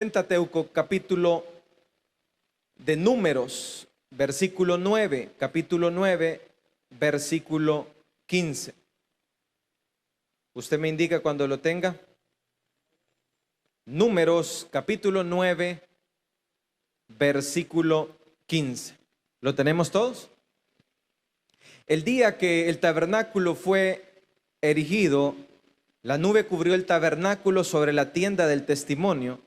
Pentateuco, capítulo de Números, versículo 9, capítulo 9, versículo 15. Usted me indica cuando lo tenga. Números, capítulo 9, versículo 15. ¿Lo tenemos todos? El día que el tabernáculo fue erigido, la nube cubrió el tabernáculo sobre la tienda del testimonio,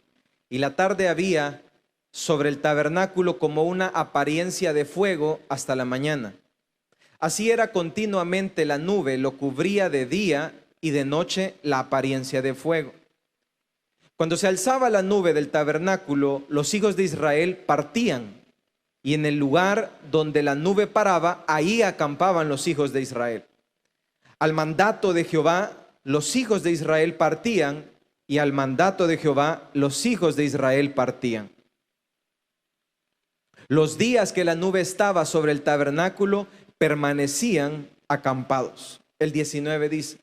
y la tarde había sobre el tabernáculo como una apariencia de fuego hasta la mañana. Así era continuamente la nube, lo cubría de día y de noche la apariencia de fuego. Cuando se alzaba la nube del tabernáculo, los hijos de Israel partían, y en el lugar donde la nube paraba, ahí acampaban los hijos de Israel. Al mandato de Jehová, los hijos de Israel partían, y al mandato de Jehová, los hijos de Israel partían. Los días que la nube estaba sobre el tabernáculo, permanecían acampados. El 19 dice: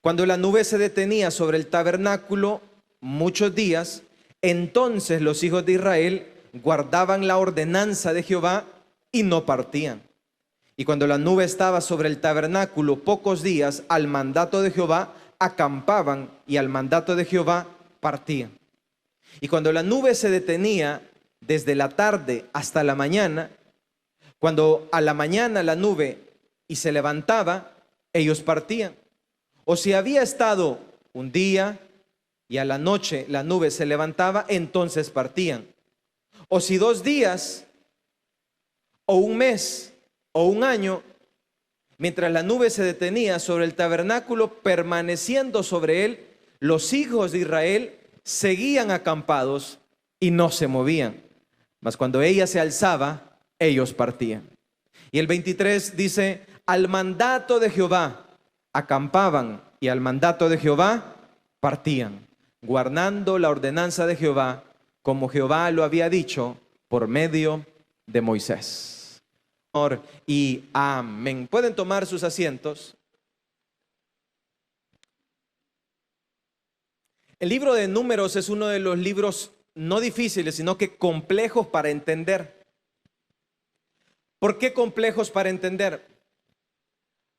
cuando la nube se detenía sobre el tabernáculo muchos días, entonces los hijos de Israel guardaban la ordenanza de Jehová y no partían. Y cuando la nube estaba sobre el tabernáculo pocos días, al mandato de Jehová acampaban, y al mandato de Jehová partían. Y cuando la nube se detenía desde la tarde hasta la mañana, cuando a la mañana la nube y se levantaba, ellos partían. O si había estado un día y a la noche la nube se levantaba, entonces partían. O si 2 días, o un mes, o un año, mientras la nube se detenía sobre el tabernáculo, permaneciendo sobre él, los hijos de Israel seguían acampados y no se movían. Mas cuando ella se alzaba, ellos partían. Y el 23 dice: al mandato de Jehová acampaban, y al mandato de Jehová partían, guardando la ordenanza de Jehová, como Jehová lo había dicho por medio de Moisés. Y amén. Pueden tomar sus asientos. El libro de Números es uno de los libros no difíciles, sino que complejos para entender. ¿Por qué complejos para entender?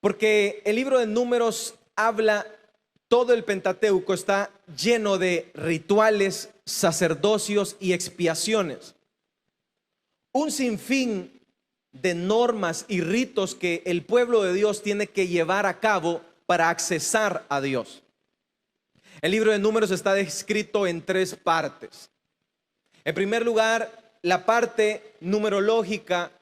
Porque el libro de Números habla, todo el Pentateuco está lleno de rituales, sacerdocios y expiaciones. Un sinfín de normas y ritos que el pueblo de Dios tiene que llevar a cabo para accesar a Dios. El libro de Números está descrito en 3 partes. En primer lugar, la parte numerológica,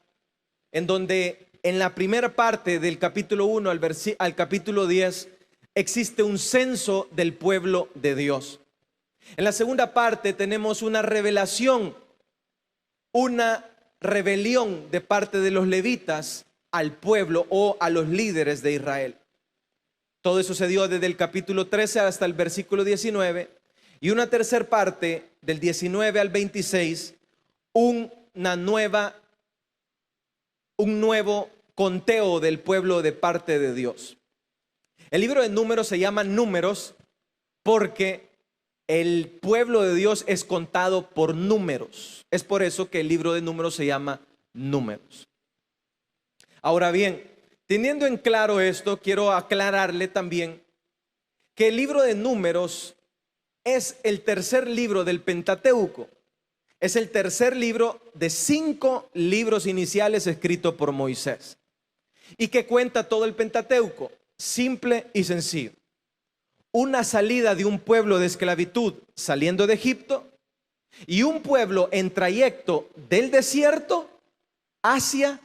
en donde en la primera parte del capítulo 1 al capítulo 10 existe un censo del pueblo de Dios. En la segunda parte tenemos una revelación, una rebelión de parte de los levitas al pueblo o a los líderes de Israel. Todo eso se dio desde el capítulo 13 hasta el versículo 19. Y una tercera parte, del 19 al 26, un nuevo conteo del pueblo de parte de Dios. El libro de Números se llama Números porque el pueblo de Dios es contado por números. Es por eso que el libro de Números se llama Números. Ahora bien, teniendo en claro esto, quiero aclararle también que el libro de Números es el tercer libro del Pentateuco. Es el tercer libro de 5 libros iniciales escritos por Moisés. ¿Y qué cuenta todo el Pentateuco? Simple y sencillo. Una salida de un pueblo de esclavitud saliendo de Egipto y un pueblo en trayecto del desierto hacia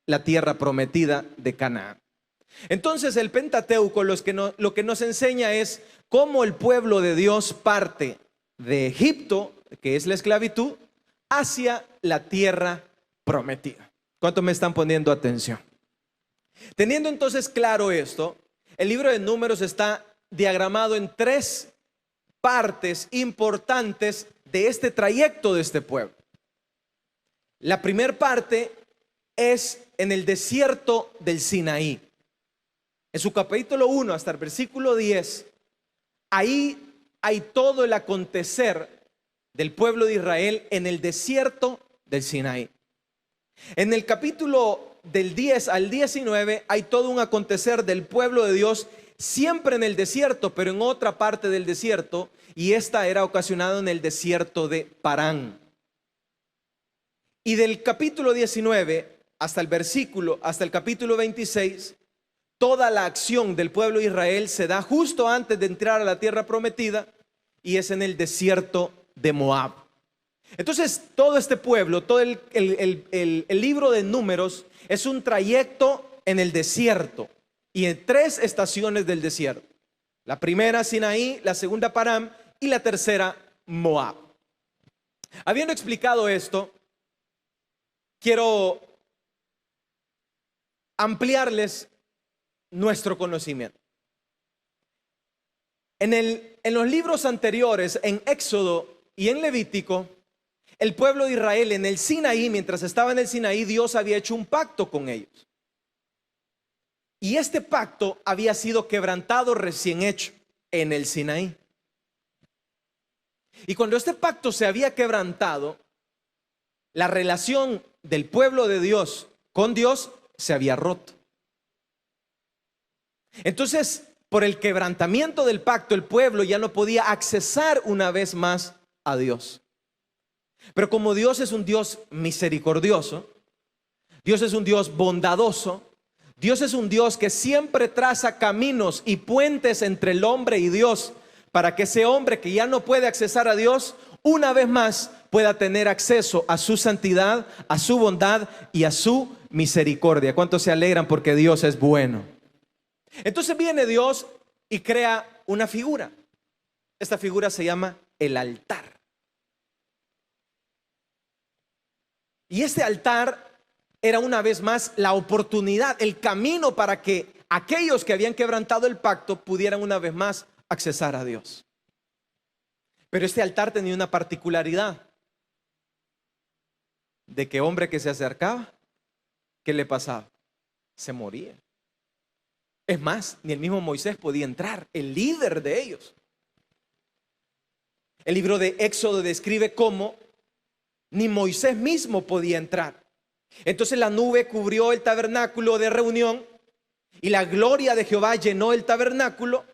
la tierra prometida de Canaán. Entonces el Pentateuco lo que nos enseña es cómo el pueblo de Dios parte de Egipto, que es la esclavitud, hacia la tierra prometida. ¿Cuántos me están poniendo atención? Teniendo entonces claro esto, el libro de Números está diagramado en 3 partes importantes de este trayecto de este pueblo. La primera parte es en el desierto del Sinaí. En su capítulo 1 hasta el versículo 10, ahí hay todo el acontecer del pueblo de Israel en el desierto del Sinaí. En el capítulo del 10 al 19 hay todo un acontecer del pueblo de Dios, siempre en el desierto, pero en otra parte del desierto, y esta era ocasionada en el desierto de Parán. Y del capítulo 19 hasta el capítulo 26, toda la acción del pueblo de Israel se da justo antes de entrar a la tierra prometida, y es en el desierto de Moab. Entonces todo este pueblo, todo el libro de Números es un trayecto en el desierto y en 3 estaciones del desierto. La primera Sinaí, la segunda Parán y la tercera Moab. Habiendo explicado esto, quiero ampliarles nuestro conocimiento. En los libros anteriores, en Éxodo y en Levítico, el pueblo de Israel en el Sinaí, mientras estaba en el Sinaí, Dios había hecho un pacto con ellos. Y este pacto había sido quebrantado recién hecho en el Sinaí. Y cuando este pacto se había quebrantado, la relación del pueblo de Dios con Dios se había roto. Entonces, por el quebrantamiento del pacto, el pueblo ya no podía accesar una vez más a Dios. Pero como Dios es un Dios misericordioso, Dios es un Dios bondadoso, Dios es un Dios que siempre traza caminos y puentes entre el hombre y Dios, para que ese hombre que ya no puede accesar a Dios, una vez más pueda tener acceso a su santidad, a su bondad y a su misericordia. ¿Cuántos se alegran porque Dios es bueno? Entonces viene Dios y crea una figura. Esta figura se llama el altar. Y este altar era una vez más la oportunidad, el camino para que aquellos que habían quebrantado el pacto pudieran una vez más accesar a Dios. Pero este altar tenía una particularidad, de que hombre que se acercaba, ¿qué le pasaba? Se moría. Es más, ni el mismo Moisés podía entrar, el líder de ellos. El libro de Éxodo describe cómo ni Moisés mismo podía entrar. Entonces la nube cubrió el tabernáculo de reunión y la gloria de Jehová llenó el tabernáculo,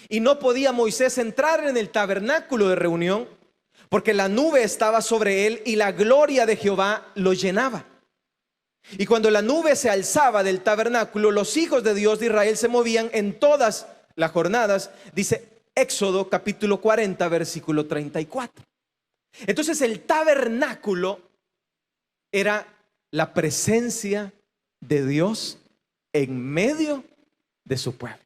y no podía Moisés entrar en el tabernáculo de reunión porque la nube estaba sobre él y la gloria de Jehová lo llenaba. Y cuando la nube se alzaba del tabernáculo, los hijos de Dios de Israel se movían en todas las jornadas, dice Éxodo capítulo 40 versículo 34. Entonces el tabernáculo era la presencia de Dios en medio de su pueblo.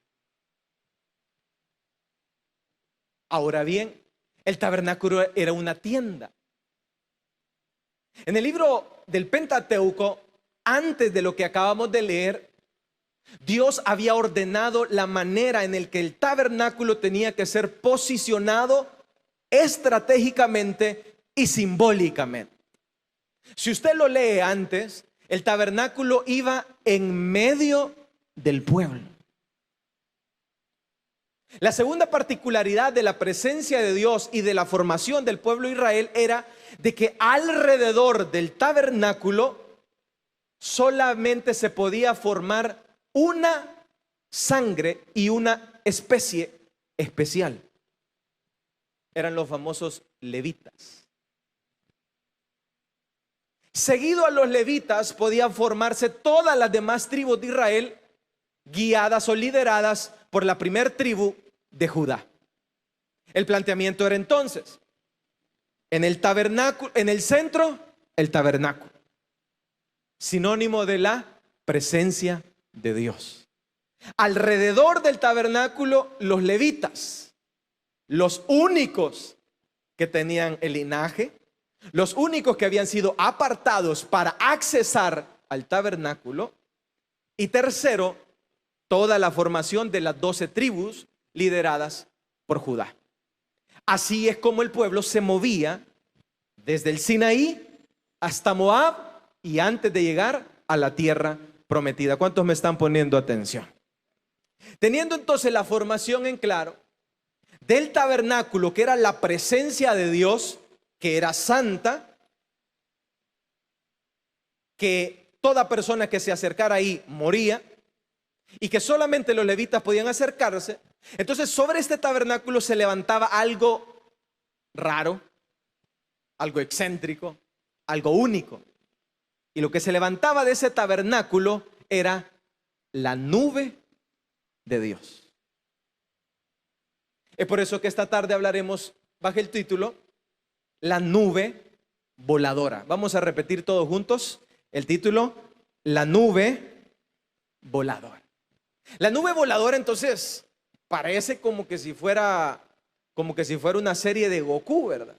Ahora bien, el tabernáculo era una tienda. En el libro del Pentateuco, antes de lo que acabamos de leer, Dios había ordenado la manera en la que el tabernáculo tenía que ser posicionado estratégicamente y simbólicamente. Si usted lo lee antes, el tabernáculo iba en medio del pueblo. La segunda particularidad de la presencia de Dios y de la formación del pueblo de Israel era de que alrededor del tabernáculo solamente se podía formar una sangre y una especie especial. Eran los famosos levitas. Seguido a los levitas podían formarse todas las demás tribus de Israel, guiadas o lideradas por la primer tribu de Judá. El planteamiento era entonces: en el tabernáculo, en el centro, el tabernáculo, sinónimo de la presencia de Dios. Alrededor del tabernáculo, los levitas, los únicos que tenían el linaje, los únicos que habían sido apartados para accesar al tabernáculo. Y tercero, toda la formación de las 12 tribus lideradas por Judá. Así es como el pueblo se movía desde el Sinaí hasta Moab y antes de llegar a la tierra prometida. ¿Cuántos me están poniendo atención? Teniendo entonces la formación en claro del tabernáculo, que era la presencia de Dios, que era santa, que toda persona que se acercara ahí moría y que solamente los levitas podían acercarse. Entonces sobre este tabernáculo se levantaba algo raro, algo excéntrico, algo único. Y lo que se levantaba de ese tabernáculo era la nube de Dios. Es por eso que esta tarde hablaremos bajo el título La nube voladora. Vamos a repetir todos juntos el título, La nube voladora. La nube voladora entonces parece como que si fuera una serie de Goku, ¿verdad?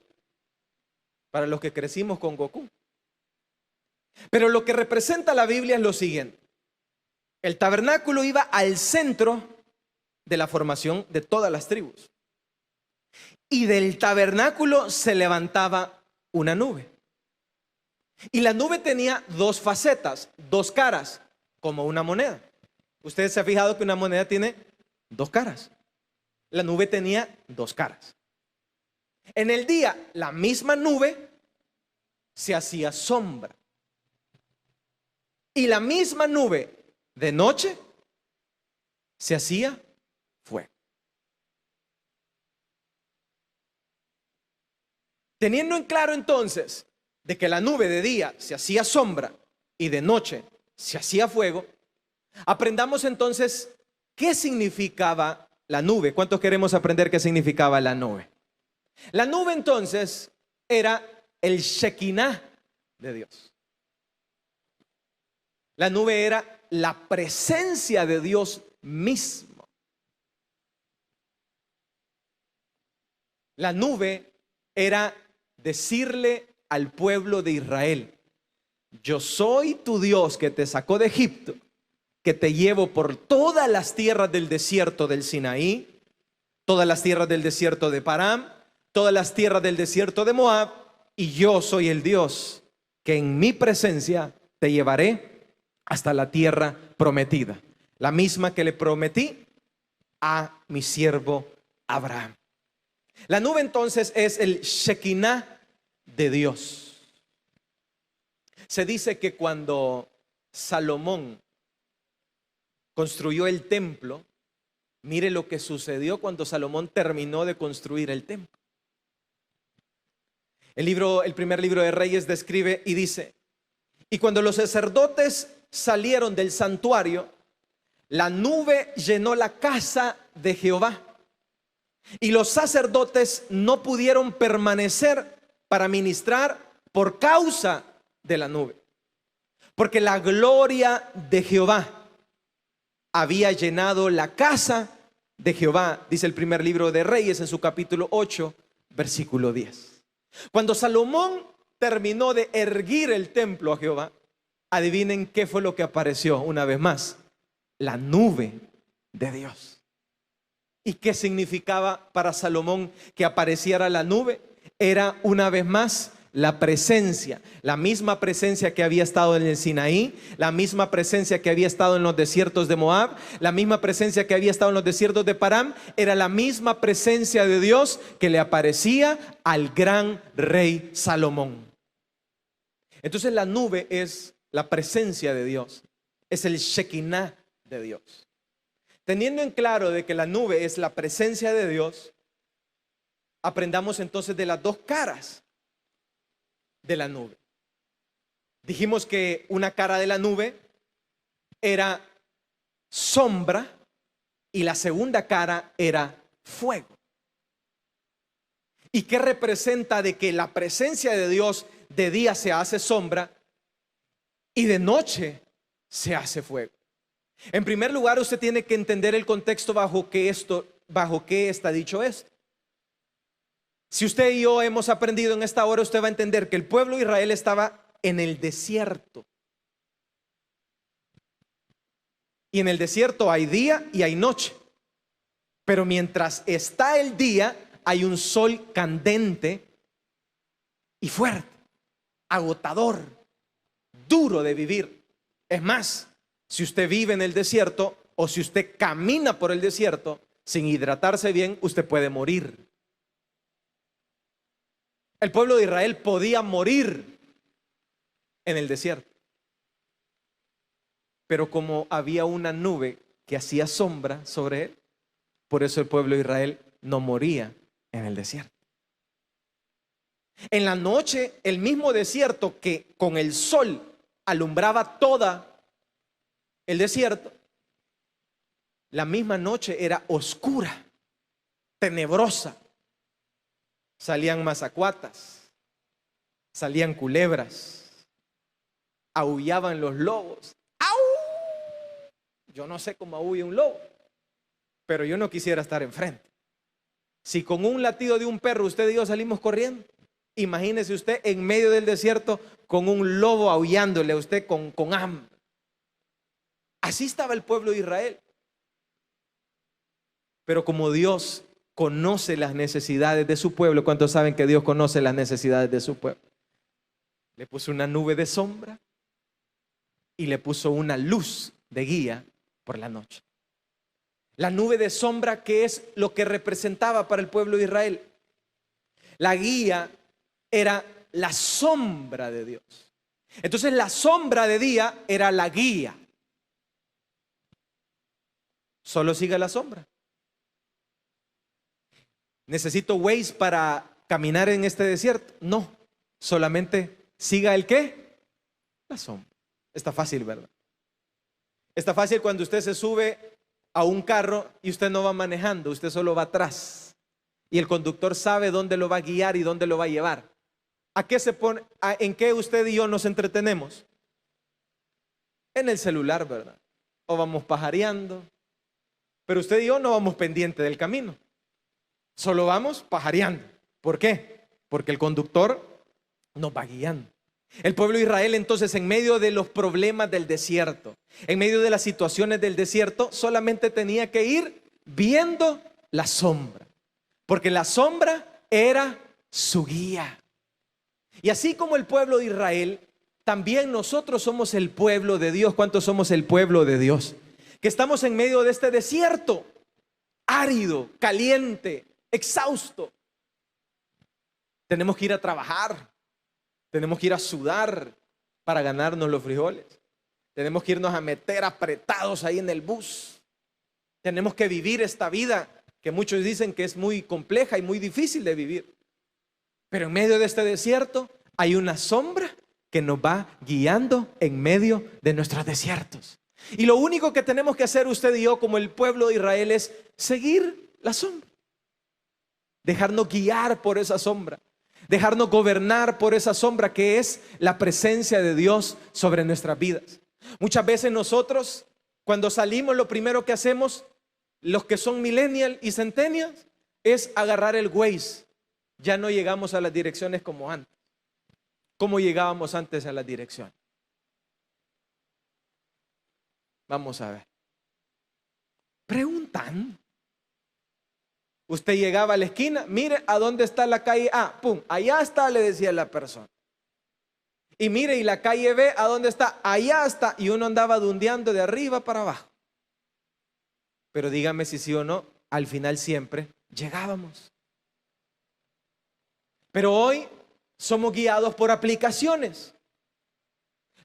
Para los que crecimos con Goku. Pero lo que representa la Biblia es lo siguiente. El tabernáculo iba al centro de la formación de todas las tribus. Y del tabernáculo se levantaba una nube. Y la nube tenía dos facetas, dos caras, como una moneda. Ustedes se han fijado que una moneda tiene dos caras. La nube tenía dos caras. En el día, la misma nube se hacía sombra. Y la misma nube de noche se hacía fuego. Teniendo en claro entonces de que la nube de día se hacía sombra y de noche se hacía fuego, aprendamos entonces qué significaba la nube. ¿Cuántos queremos aprender qué significaba la nube? La nube entonces era el Shekinah de Dios. La nube era la presencia de Dios mismo. La nube era decirle al pueblo de Israel: yo soy tu Dios que te sacó de Egipto, que te llevo por todas las tierras del desierto del Sinaí, todas las tierras del desierto de Param, todas las tierras del desierto de Moab, y yo soy el Dios que en mi presencia te llevaré hasta la tierra prometida, la misma que le prometí a mi siervo Abraham. La nube entonces es el Shekinah de Dios. Se dice que cuando Salomón construyó el templo, mire lo que sucedió cuando Salomón terminó de construir el templo. El primer libro de Reyes describe y dice: y cuando los sacerdotes salieron del santuario, la nube llenó la casa de Jehová, y los sacerdotes no pudieron permanecer para ministrar por causa de la nube, porque la gloria de Jehová había llenado la casa de Jehová, dice el primer libro de Reyes en su capítulo 8, versículo 10. Cuando Salomón terminó de erguir el templo a Jehová, adivinen qué fue lo que apareció una vez más: la nube de Dios. ¿Y qué significaba para Salomón que apareciera la nube? Era una vez más la presencia, la misma presencia que había estado en el Sinaí, la misma presencia que había estado en los desiertos de Moab, la misma presencia que había estado en los desiertos de Param. Era la misma presencia de Dios que le aparecía al gran rey Salomón. Entonces la nube es la presencia de Dios, es el Shekinah de Dios. Teniendo en claro de que la nube es la presencia de Dios, aprendamos entonces de las dos caras de la nube. Dijimos que una cara de la nube era sombra y la segunda cara era fuego. ¿Y qué representa de que la presencia de Dios de día se hace sombra y de noche se hace fuego? En primer lugar, usted tiene que entender el contexto bajo qué está dicho esto. Si usted y yo hemos aprendido en esta hora, usted va a entender que el pueblo de Israel estaba en el desierto. Y en el desierto hay día y hay noche. Pero mientras está el día, hay un sol candente y fuerte, agotador, duro de vivir. Es más, si usted vive en el desierto o si usted camina por el desierto sin hidratarse bien, usted puede morir. El pueblo de Israel podía morir en el desierto. Pero como había una nube que hacía sombra sobre él, por eso el pueblo de Israel no moría en el desierto. En la noche, el mismo desierto que con el sol alumbraba toda el desierto, la misma noche era oscura, tenebrosa. Salían mazacuatas, salían culebras, aullaban los lobos. ¡Au! Yo no sé cómo aúlla un lobo, pero yo no quisiera estar enfrente. Si con un latido de un perro usted y yo salimos corriendo, imagínese usted en medio del desierto con un lobo aullándole a usted con hambre. Así estaba el pueblo de Israel. Pero como Dios conoce las necesidades de su pueblo, ¿cuántos saben que Dios conoce las necesidades de su pueblo? Le puso una nube de sombra y le puso una luz de guía por la noche. La nube de sombra, ¿qué es lo que representaba para el pueblo de Israel? La guía era la sombra de Dios. Entonces la sombra de día era la guía. Solo siga la sombra. ¿Necesito Waze para caminar en este desierto? No, solamente siga el ¿qué? La sombra. Está fácil, ¿verdad? Está fácil cuando usted se sube a un carro y usted no va manejando, usted solo va atrás. Y el conductor sabe dónde lo va a guiar y dónde lo va a llevar. ¿A qué se pone? ¿En qué usted y yo nos entretenemos? En el celular, ¿verdad? O vamos pajareando. Pero usted y yo no vamos pendiente del camino. Solo vamos pajareando. ¿Por qué? Porque el conductor nos va guiando. El pueblo de Israel entonces, en medio de los problemas del desierto, en medio de las situaciones del desierto, solamente tenía que ir viendo la sombra, porque la sombra era su guía. Y así como el pueblo de Israel, también nosotros somos el pueblo de Dios. ¿Cuántos somos el pueblo de Dios? Que estamos en medio de este desierto, árido, caliente, exhausto. Tenemos que ir a trabajar. Tenemos que ir a sudar para ganarnos los frijoles. Tenemos que irnos a meter apretados ahí en el bus. Tenemos que vivir esta vida que muchos dicen que es muy compleja y muy difícil de vivir. Pero en medio de este desierto hay una sombra que nos va guiando en medio de nuestros desiertos. Y lo único que tenemos que hacer usted y yo como el pueblo de Israel es seguir la sombra. Dejarnos guiar por esa sombra. Dejarnos gobernar por esa sombra que es la presencia de Dios sobre nuestras vidas. Muchas veces nosotros, cuando salimos, lo primero que hacemos, los que son millennials y centennials, es agarrar el Waze. Ya no llegamos a las direcciones como antes. ¿Cómo llegábamos antes a las direcciones? Vamos a ver. Preguntan. Usted llegaba a la esquina, mire a dónde está la calle A, pum, allá está, le decía la persona. Y mire, y la calle B, ¿a dónde está? Allá está. Y uno andaba dundeando de arriba para abajo. Pero dígame si sí o no, al final siempre llegábamos. Pero hoy somos guiados por aplicaciones.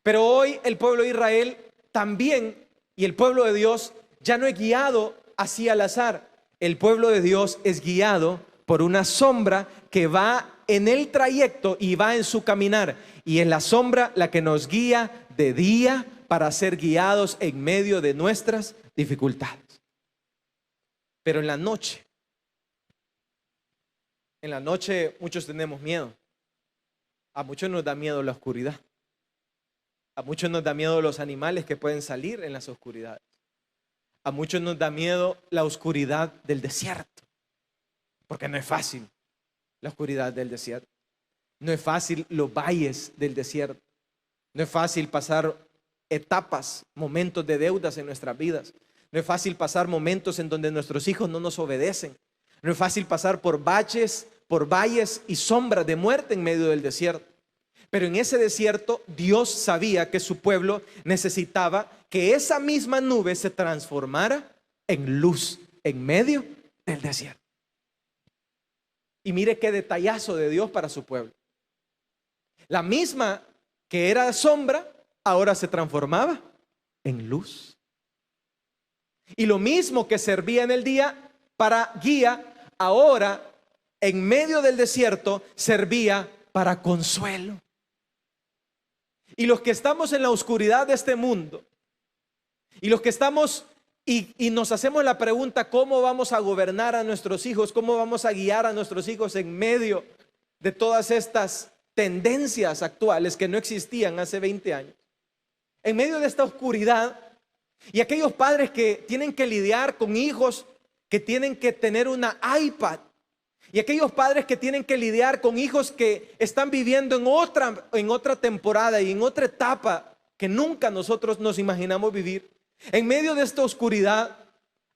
Pero hoy el pueblo de Israel también, y el pueblo de Dios, ya no es guiado así al azar. El pueblo de Dios es guiado por una sombra que va en el trayecto y va en su caminar. Y es la sombra la que nos guía de día para ser guiados en medio de nuestras dificultades. Pero en la noche muchos tenemos miedo. A muchos nos da miedo la oscuridad. A muchos nos da miedo los animales que pueden salir en las oscuridades. A muchos nos da miedo la oscuridad del desierto, porque no es fácil la oscuridad del desierto. No es fácil los valles del desierto. No es fácil pasar etapas, momentos de deudas en nuestras vidas. No es fácil pasar momentos en donde nuestros hijos no nos obedecen. No es fácil pasar por valles y sombras de muerte en medio del desierto. Pero en ese desierto Dios sabía que su pueblo necesitaba que esa misma nube se transformara en luz en medio del desierto. Y mire qué detallazo de Dios para su pueblo. La misma que era sombra, ahora se transformaba en luz. Y lo mismo que servía en el día para guía, ahora en medio del desierto servía para consuelo. Y los que estamos en la oscuridad de este mundo, y los que estamos y nos hacemos la pregunta, ¿cómo vamos a gobernar a nuestros hijos? ¿Cómo vamos a guiar a nuestros hijos en medio de todas estas tendencias actuales que no existían hace 20 años? En medio de esta oscuridad, y aquellos padres que tienen que lidiar con hijos que tienen que tener una iPad, y aquellos padres que tienen que lidiar con hijos que están viviendo en otra temporada y en otra etapa que nunca nosotros nos imaginamos vivir. En medio de esta oscuridad,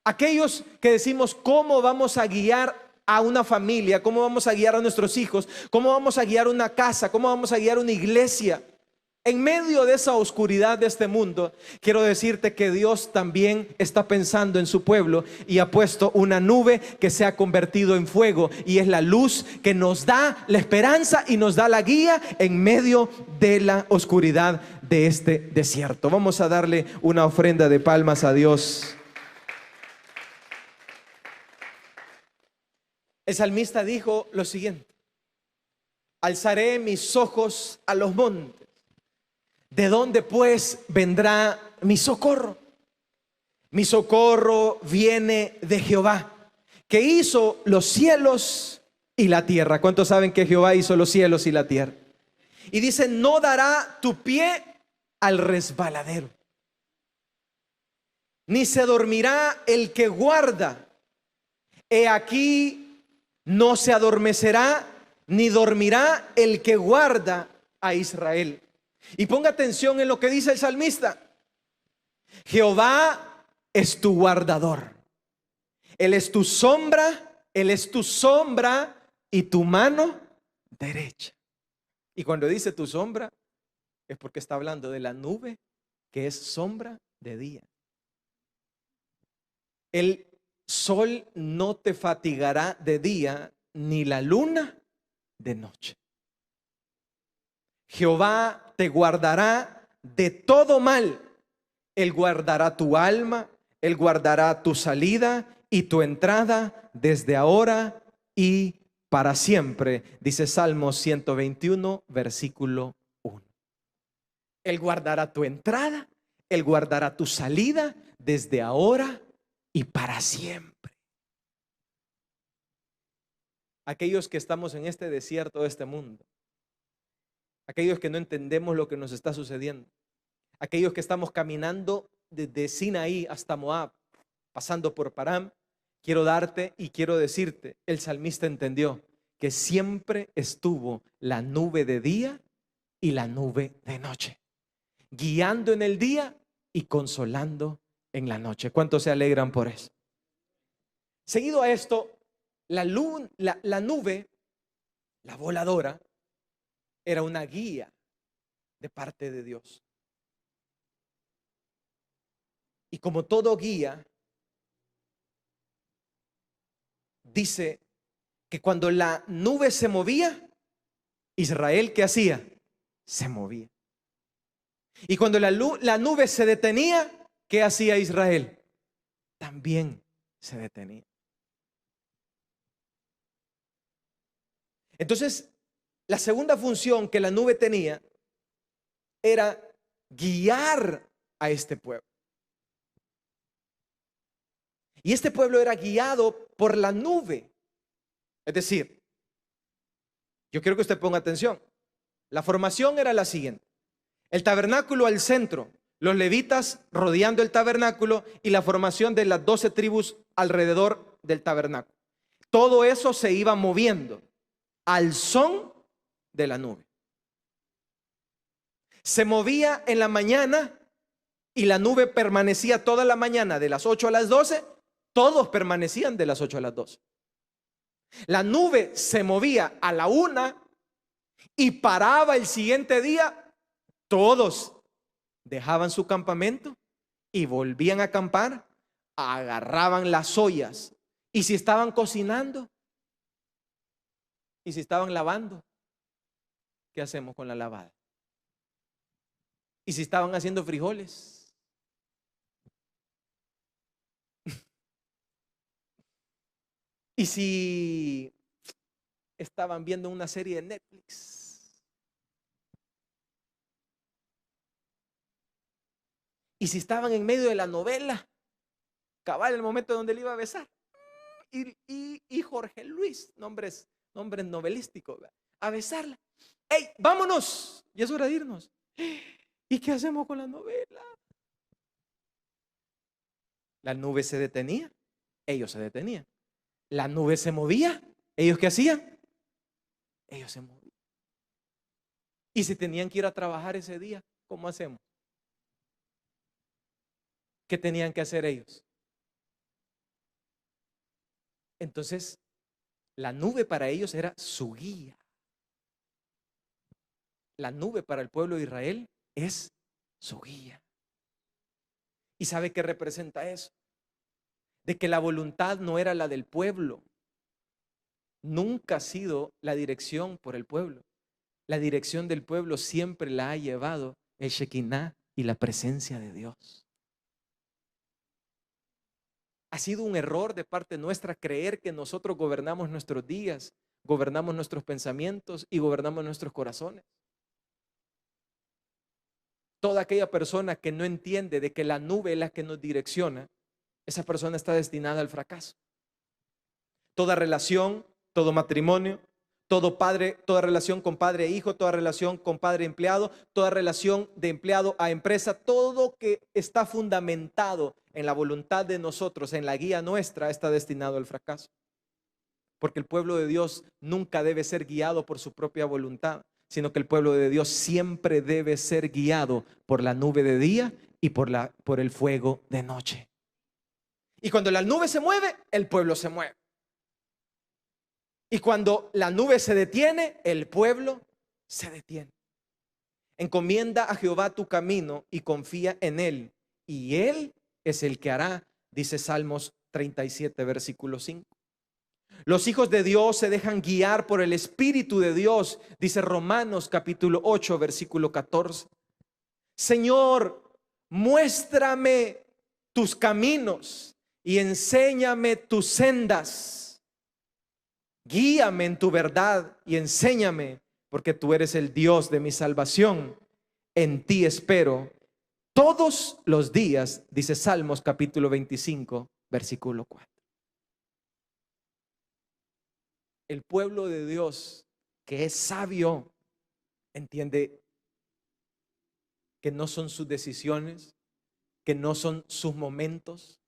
aquellos que decimos, ¿cómo vamos a guiar a una familia? ¿Cómo vamos a guiar a nuestros hijos? ¿Cómo vamos a guiar una casa? ¿Cómo vamos a guiar una iglesia? En medio de esa oscuridad de este mundo, quiero decirte que Dios también está pensando en su pueblo y ha puesto una nube que se ha convertido en fuego, y es la luz que nos da la esperanza y nos da la guía en medio de la oscuridad de este desierto. Vamos a darle una ofrenda de palmas a Dios. El salmista dijo lo siguiente: alzaré mis ojos a los montes. ¿De dónde pues vendrá mi socorro? Mi socorro viene de Jehová, que hizo los cielos y la tierra. ¿Cuántos saben que Jehová hizo los cielos y la tierra? Y dice, no dará tu pie al resbaladero, ni se dormirá el que guarda. He aquí, no se adormecerá, ni dormirá el que guarda a Israel. Y ponga atención en lo que dice el salmista. Jehová es tu guardador. Él es tu sombra, Él es tu sombra y tu mano derecha. Y cuando dice tu sombra, es porque está hablando de la nube, que es sombra de día. El sol no te fatigará de día, ni la luna de noche. Jehová te guardará de todo mal. Él guardará tu alma, Él guardará tu salida y tu entrada desde ahora y para siempre, dice Salmos 121, versículo 1. Él guardará tu entrada, Él guardará tu salida desde ahora y para siempre. Aquellos que estamos en este desierto de este mundo, aquellos que no entendemos lo que nos está sucediendo, aquellos que estamos caminando desde Sinaí hasta Moab, pasando por Param, quiero darte y quiero decirte, el salmista entendió que siempre estuvo la nube de día y la nube de noche, guiando en el día y consolando en la noche. ¿Cuántos se alegran por eso? Seguido a esto, la nube, la voladora, era una guía de parte de Dios. Y como todo guía, dice que cuando la nube se movía, Israel, ¿qué hacía? Se movía. Y cuando la nube se detenía, ¿qué hacía Israel? También se detenía. Entonces, la segunda función que la nube tenía era guiar a este pueblo. Y este pueblo era guiado por la nube. Es decir, yo quiero que usted ponga atención. La formación era la siguiente: el tabernáculo al centro, los levitas rodeando el tabernáculo y la formación de las 12 tribus alrededor del tabernáculo. Todo eso se iba moviendo al son de la nube. Se movía en la mañana y la nube permanecía toda la mañana de las 8 a las 12. Todos permanecían de las 8 a las 12. La nube se movía a la 1 y paraba el siguiente día. Todos dejaban su campamento y volvían a acampar, agarraban las ollas, y si estaban cocinando, Y si estaban lavando, ¿qué hacemos con la lavada? Y si estaban haciendo frijoles, y si estaban viendo una serie de Netflix, y si estaban en medio de la novela, cabal el momento donde le iba a besar, y Jorge Luis, nombres novelísticos, ¿verdad?, a besarla. ¡Ey, vámonos! Y es hora de irnos. ¿Y qué hacemos con la novela? La nube se detenía, ellos se detenían. La nube se movía, ¿ellos qué hacían? Ellos se movían. Y si tenían que ir a trabajar ese día, ¿cómo hacemos? ¿Qué tenían que hacer ellos? Entonces, la nube para ellos era su guía. La nube para el pueblo de Israel es su guía. ¿Y sabe qué representa eso? De que la voluntad no era la del pueblo. Nunca ha sido la dirección por el pueblo. La dirección del pueblo siempre la ha llevado el Shekinah y la presencia de Dios. Ha sido un error de parte nuestra creer que nosotros gobernamos nuestros días, gobernamos nuestros pensamientos y gobernamos nuestros corazones. Toda aquella persona que no entiende de que la nube es la que nos direcciona, esa persona está destinada al fracaso. Toda relación, todo matrimonio, todo padre, toda relación con padre e hijo, toda relación con padre empleado, toda relación de empleado a empresa, todo que está fundamentado en la voluntad de nosotros, en la guía nuestra, está destinado al fracaso. Porque el pueblo de Dios nunca debe ser guiado por su propia voluntad, sino que el pueblo de Dios siempre debe ser guiado por la nube de día y por el fuego de noche. Y cuando la nube se mueve, el pueblo se mueve. Y cuando la nube se detiene, el pueblo se detiene. Encomienda a Jehová tu camino y confía en él, y él es el que hará, dice Salmos 37, versículo 5. Los hijos de Dios se dejan guiar por el Espíritu de Dios, dice Romanos capítulo 8, versículo 14. Señor, muéstrame tus caminos y enséñame tus sendas. Guíame en tu verdad y enséñame, porque tú eres el Dios de mi salvación. En ti espero todos los días, dice Salmos capítulo 25, versículo 4. El pueblo de Dios que es sabio entiende que no son sus decisiones, que no son sus momentos,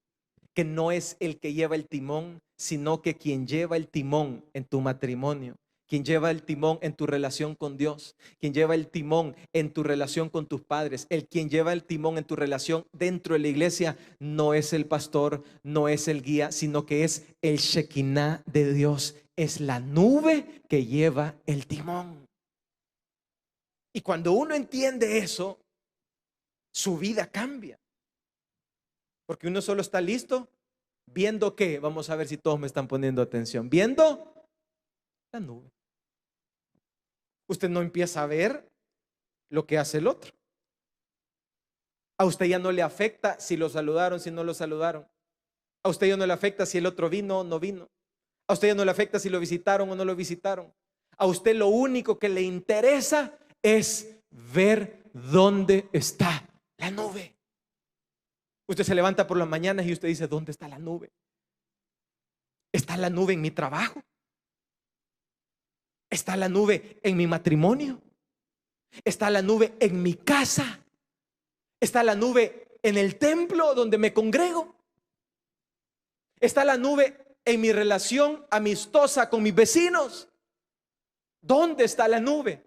que no es el que lleva el timón, sino que quien lleva el timón en tu matrimonio, quien lleva el timón en tu relación con Dios, quien lleva el timón en tu relación con tus padres, quien lleva el timón en tu relación dentro de la iglesia, no es el pastor, no es el guía, sino que es el Shekinah de Dios, es la nube que lleva el timón. Y cuando uno entiende eso, su vida cambia. Porque uno solo está listo viendo qué. Vamos a ver si todos me están poniendo atención. Viendo la nube. Usted no empieza a ver lo que hace el otro. A usted ya no le afecta si lo saludaron, si no lo saludaron. A usted ya no le afecta si el otro vino o no vino. A usted ya no le afecta si lo visitaron o no lo visitaron. A usted lo único que le interesa es ver dónde está la nube. Usted se levanta por las mañanas y usted dice, ¿dónde está la nube? ¿Está la nube en mi trabajo? ¿Está la nube en mi matrimonio? ¿Está la nube en mi casa? ¿Está la nube en el templo donde me congrego? ¿Está la nube en mi relación amistosa con mis vecinos? ¿Dónde está la nube?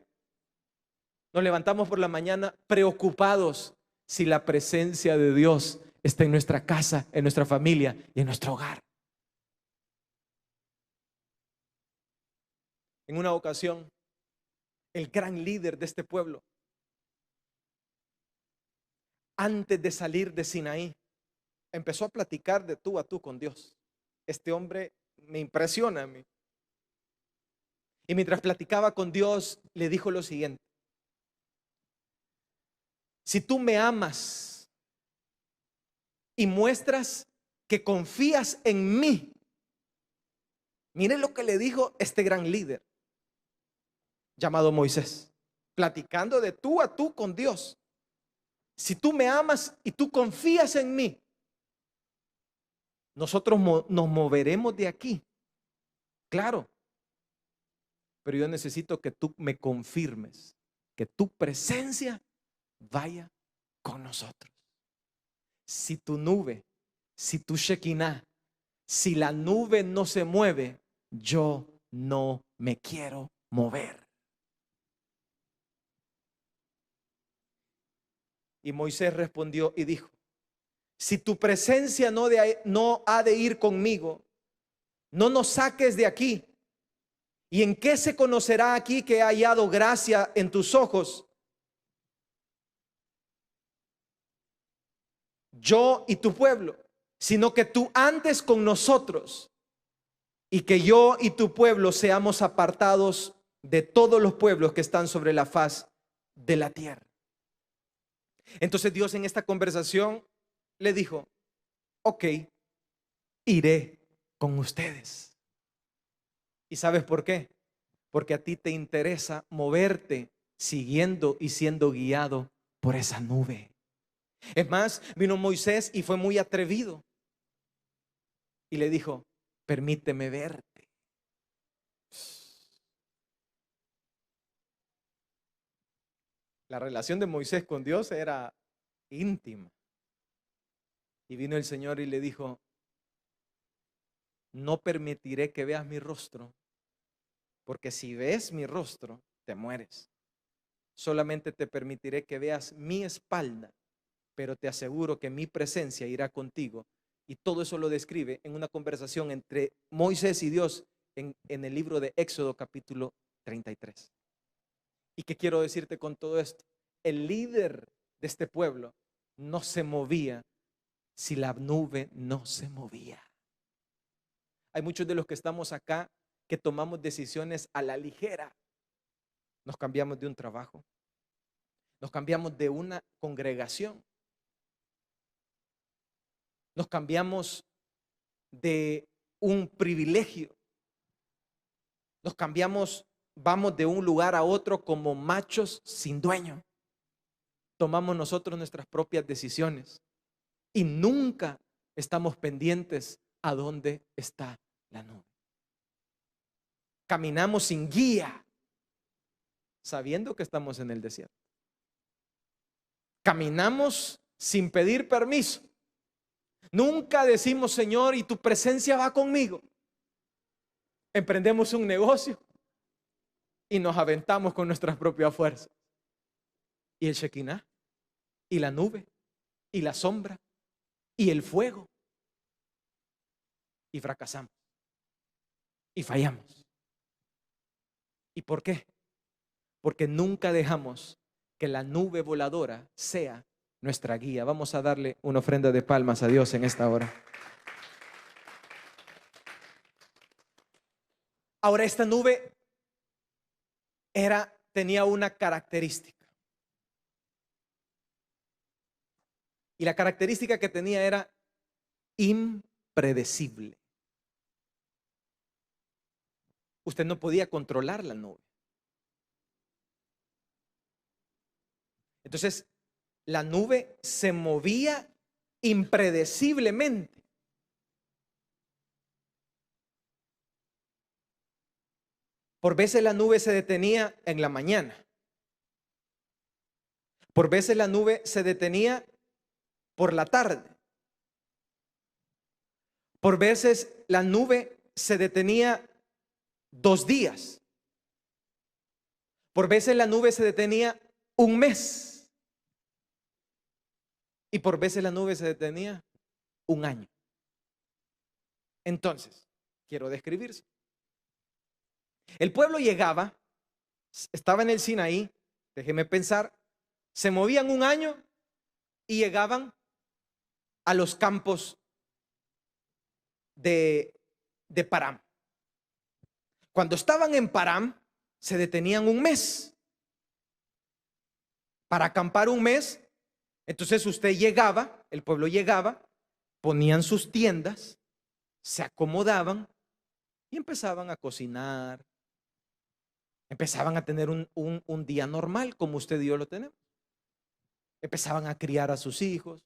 Nos levantamos por la mañana preocupados si la presencia de Dios está en nuestra casa, en nuestra familia y en nuestro hogar. En una ocasión, el gran líder de este pueblo, antes de salir de Sinaí, empezó a platicar de tú a tú con Dios. Este hombre me impresiona a mí. Y mientras platicaba con Dios, le dijo lo siguiente: si tú me amas y muestras que confías en mí, miren lo que le dijo este gran líder llamado Moisés, platicando de tú a tú con Dios. Si tú me amas y tú confías en mí, nosotros nos moveremos de aquí, claro, pero yo necesito que tú me confirmes que tu presencia vaya con nosotros. Si tu nube, si tu Shekinah, si la nube no se mueve, yo no me quiero mover. Y Moisés respondió y dijo: si tu presencia no ha de ir conmigo, no nos saques de aquí. ¿Y en qué se conocerá aquí que he hallado gracia en tus ojos, yo y tu pueblo? Sino que tú andes con nosotros y que yo y tu pueblo seamos apartados de todos los pueblos que están sobre la faz de la tierra. Entonces Dios en esta conversación le dijo: ok, iré con ustedes. ¿Y sabes por qué? Porque a ti te interesa moverte siguiendo y siendo guiado por esa nube. Es más, vino Moisés y fue muy atrevido y le dijo: permíteme verte. La relación de Moisés con Dios era íntima. Y vino el Señor y le dijo: no permitiré que veas mi rostro, porque si ves mi rostro, te mueres. Solamente te permitiré que veas mi espalda, pero te aseguro que mi presencia irá contigo. Y todo eso lo describe en una conversación entre Moisés y Dios en el libro de Éxodo capítulo 33. ¿Y qué quiero decirte con todo esto? El líder de este pueblo no se movía si la nube no se movía. Hay muchos de los que estamos acá que tomamos decisiones a la ligera. Nos cambiamos de un trabajo, nos cambiamos de una congregación, nos cambiamos de un privilegio, nos cambiamos, vamos de un lugar a otro como machos sin dueño. Tomamos nosotros nuestras propias decisiones y nunca estamos pendientes a dónde está la nube. Caminamos sin guía, sabiendo que estamos en el desierto. Caminamos sin pedir permiso. Nunca decimos: Señor, y tu presencia va conmigo. Emprendemos un negocio y nos aventamos con nuestras propias fuerzas. Y el Shekinah, y la nube, y la sombra, y el fuego. Y fracasamos. Y fallamos. ¿Y por qué? Porque nunca dejamos que la nube voladora sea nuestra guía. Vamos a darle una ofrenda de palmas a Dios en esta hora. Ahora, esta nube tenía una característica. Y la característica que tenía era impredecible. Usted no podía controlar la nube. Entonces, la nube se movía impredeciblemente. Por veces la nube se detenía en la mañana. Por veces la nube se detenía por la tarde. Por veces la nube se detenía 2 días. Por veces la nube se detenía 1 mes. Y por veces la nube se detenía 1 año. Entonces, quiero describirse. El pueblo llegaba, estaba en el Sinaí, déjeme pensar, se movían 1 año y llegaban a los campos de Param. Cuando estaban en Param, se detenían un mes para acampar un mes. Entonces usted llegaba, el pueblo llegaba, ponían sus tiendas, se acomodaban y empezaban a cocinar, empezaban a tener un día normal como usted y yo lo tenemos. Empezaban a criar a sus hijos,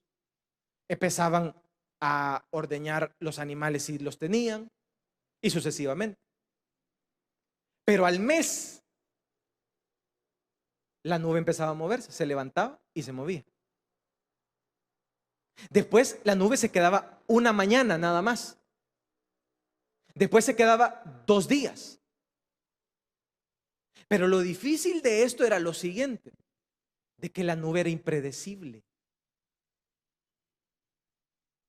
empezaban a ordeñar los animales si los tenían y sucesivamente. Pero al mes la nube empezaba a moverse, se levantaba y se movía. Después la nube se quedaba una mañana nada más. Después se quedaba 2 días. Pero lo difícil de esto era lo siguiente, de que la nube era impredecible.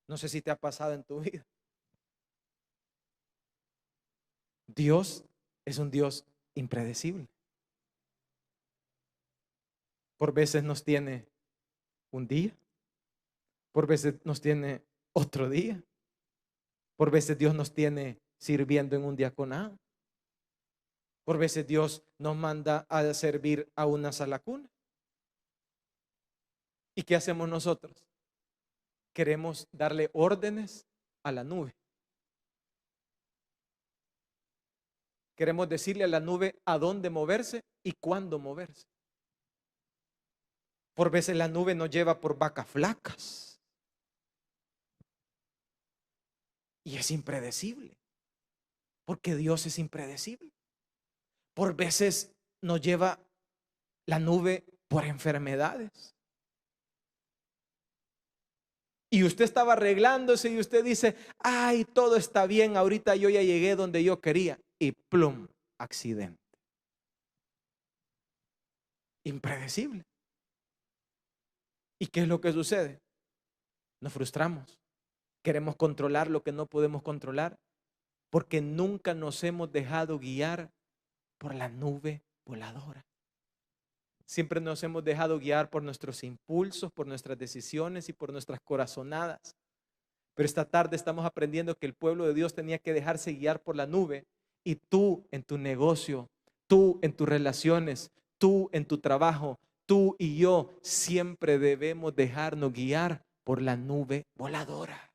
No sé si te ha pasado en tu vida. Dios es un Dios impredecible. Por veces nos tiene un día, por veces nos tiene otro día, por veces Dios nos tiene sirviendo en un diaconado, por veces Dios nos manda a servir a una sala cuna. ¿Y qué hacemos nosotros? Queremos darle órdenes a la nube. Queremos decirle a la nube a dónde moverse y cuándo moverse. Por veces la nube nos lleva por vacas flacas y es impredecible, porque Dios es impredecible. Por veces nos lleva la nube por enfermedades. Y usted estaba arreglándose y usted dice, ay, todo está bien, ahorita yo ya llegué donde yo quería. Y plum, accidente. Impredecible. ¿Y qué es lo que sucede? Nos frustramos. Queremos controlar lo que no podemos controlar porque nunca nos hemos dejado guiar por la nube voladora. Siempre nos hemos dejado guiar por nuestros impulsos, por nuestras decisiones y por nuestras corazonadas. Pero esta tarde estamos aprendiendo que el pueblo de Dios tenía que dejarse guiar por la nube. Y tú en tu negocio, tú en tus relaciones, tú en tu trabajo, tú y yo siempre debemos dejarnos guiar por la nube voladora.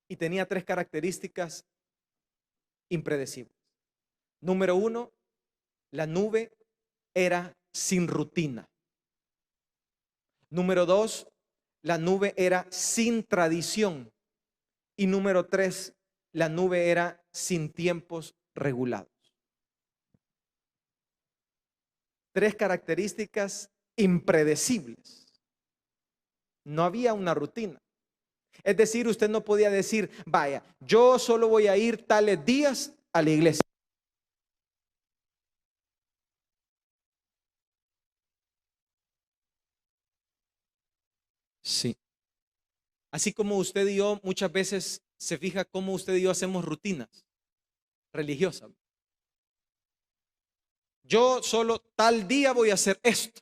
Y tenía 3 características impredecibles. Número 1, la nube era sin rutina. Número 2, la nube era sin tradición. Y número 3, la nube era sin tiempos regulados. 3 características impredecibles. No había una rutina. Es decir, usted no podía decir, vaya, yo solo voy a ir tales días a la iglesia. Sí. Así como usted y yo muchas veces se fija cómo usted y yo hacemos rutinas religiosas. Yo solo tal día voy a hacer esto.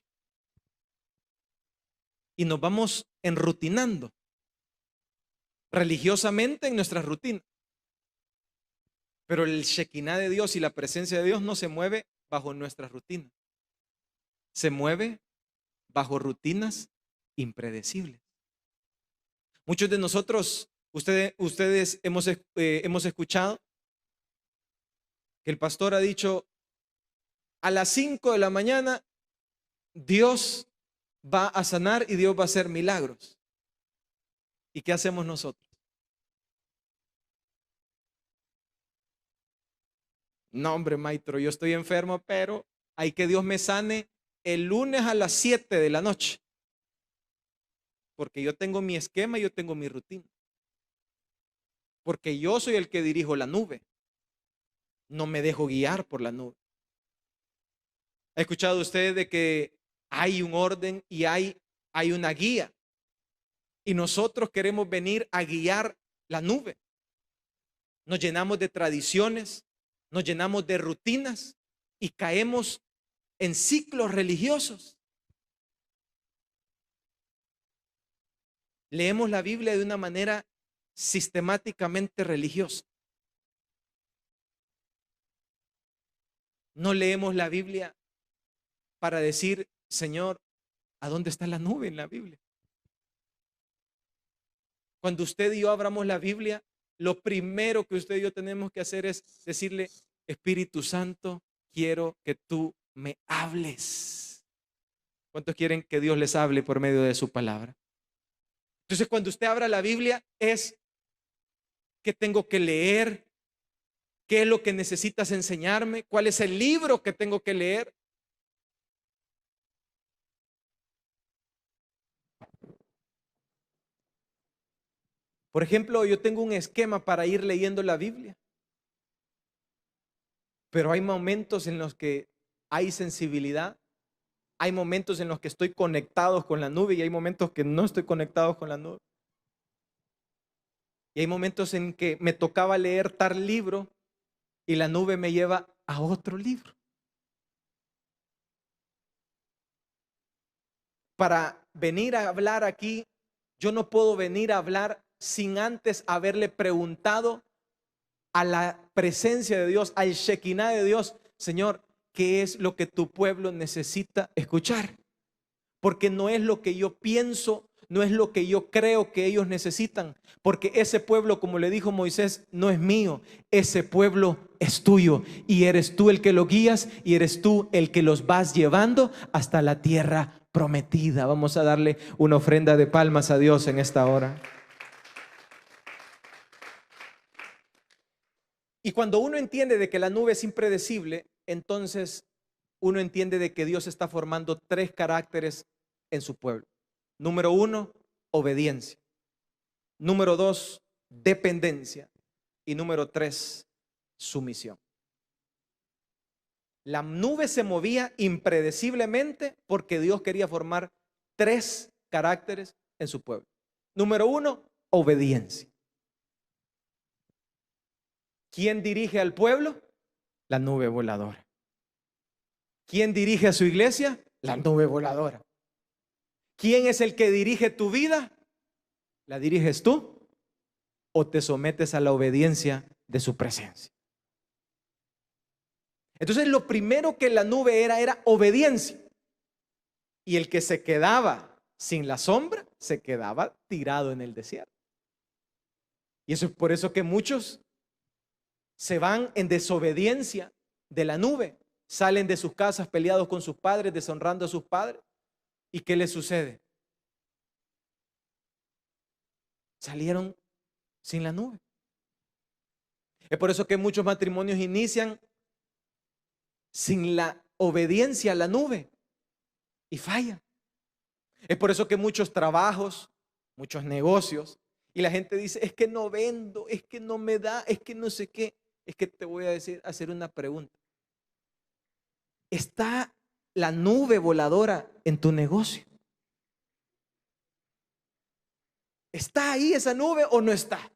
Y nos vamos enrutinando religiosamente en nuestras rutinas. Pero el Shekinah de Dios y la presencia de Dios no se mueve bajo nuestras rutinas. Se mueve bajo rutinas impredecibles. Muchos de nosotros, ustedes hemos escuchado que el pastor ha dicho, a las 5 de la mañana Dios va a sanar y Dios va a hacer milagros. ¿Y qué hacemos nosotros? No, hombre, maestro, yo estoy enfermo, pero hay que Dios me sane el lunes a las 7 de la noche. Porque yo tengo mi esquema y yo tengo mi rutina. Porque yo soy el que dirijo la nube. No me dejo guiar por la nube. ¿Ha escuchado usted de que hay un orden y hay una guía? Y nosotros queremos venir a guiar la nube. Nos llenamos de tradiciones, nos llenamos de rutinas y caemos en ciclos religiosos. Leemos la Biblia de una manera sistemáticamente religiosa. No leemos la Biblia para decir, Señor, ¿a dónde está la nube en la Biblia? Cuando usted y yo abramos la Biblia, lo primero que usted y yo tenemos que hacer es decirle, Espíritu Santo, quiero que tú me hables. ¿Cuántos quieren que Dios les hable por medio de su palabra? Entonces, cuando usted abra la Biblia, es que tengo que leer, qué es lo que necesitas enseñarme, cuál es el libro que tengo que leer. Por ejemplo, yo tengo un esquema para ir leyendo la Biblia, pero hay momentos en los que hay sensibilidad, hay momentos en los que estoy conectado con la nube y hay momentos que no estoy conectado con la nube. Y hay momentos en que me tocaba leer tal libro y la nube me lleva a otro libro. Para venir a hablar aquí, yo no puedo venir a hablar sin antes haberle preguntado a la presencia de Dios, al Shekinah de Dios, Señor, ¿qué es lo que tu pueblo necesita escuchar? Porque no es lo que yo pienso, no es lo que yo creo que ellos necesitan, porque ese pueblo, como le dijo Moisés, no es mío, ese pueblo es tuyo y eres tú el que lo guías y eres tú el que los vas llevando hasta la tierra prometida. Vamos a darle una ofrenda de palmas a Dios en esta hora. Y cuando uno entiende de que la nube es impredecible, entonces uno entiende de que Dios está formando tres caracteres en su pueblo. Número uno, obediencia. Número dos, dependencia. Y número tres, sumisión. La nube se movía impredeciblemente porque Dios quería formar tres caracteres en su pueblo. Número uno, obediencia. ¿Quién dirige al pueblo? La nube voladora. ¿Quién dirige a su iglesia? La nube voladora. ¿Quién es el que dirige tu vida? ¿La diriges tú o te sometes a la obediencia de su presencia? Entonces lo primero que la nube era obediencia. Y el que se quedaba sin la sombra, se quedaba tirado en el desierto. Y eso es por eso que muchos se van en desobediencia de la nube. Salen de sus casas peleados con sus padres, deshonrando a sus padres. ¿Y qué les sucede? Salieron sin la nube. Es por eso que muchos matrimonios inician sin la obediencia a la nube y fallan. Es por eso que muchos trabajos, muchos negocios, y la gente dice, es que no vendo, es que no me da, es que no sé qué. Es que te voy a hacer una pregunta. ¿Está la nube voladora en tu negocio? ¿Está ahí esa nube o no está?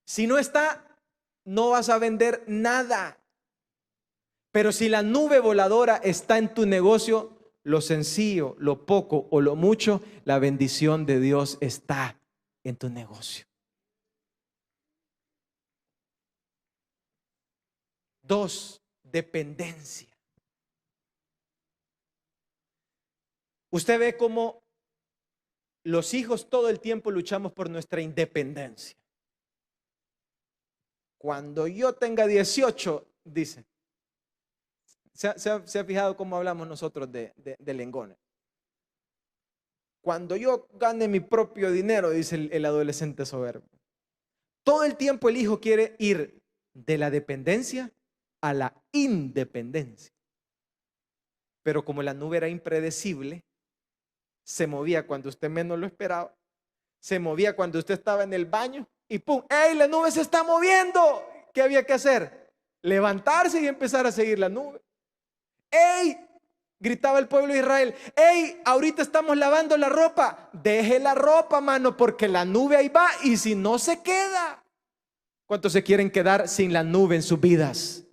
Si no está, no vas a vender nada. Pero si la nube voladora está en tu negocio, lo sencillo, lo poco o lo mucho, la bendición de Dios está en tu negocio. Dos, dependencia. Usted ve cómo los hijos todo el tiempo luchamos por nuestra independencia. Cuando yo tenga 18, dice. ¿Se ha fijado cómo hablamos nosotros de lengones? Cuando yo gane mi propio dinero, dice el adolescente soberbio. Todo el tiempo el hijo quiere ir de la dependencia a la independencia. Pero como la nube era impredecible, se movía cuando usted menos lo esperaba, se movía cuando usted estaba en el baño y ¡pum! ¡Ey! La nube se está moviendo. ¿Qué había que hacer? Levantarse y empezar a seguir la nube. ¡Ey! Gritaba el pueblo de Israel, ¡ey! Ahorita estamos lavando la ropa. Deje la ropa, mano, porque la nube ahí va y si no se queda. ¿Cuántos se quieren quedar sin la nube en sus vidas?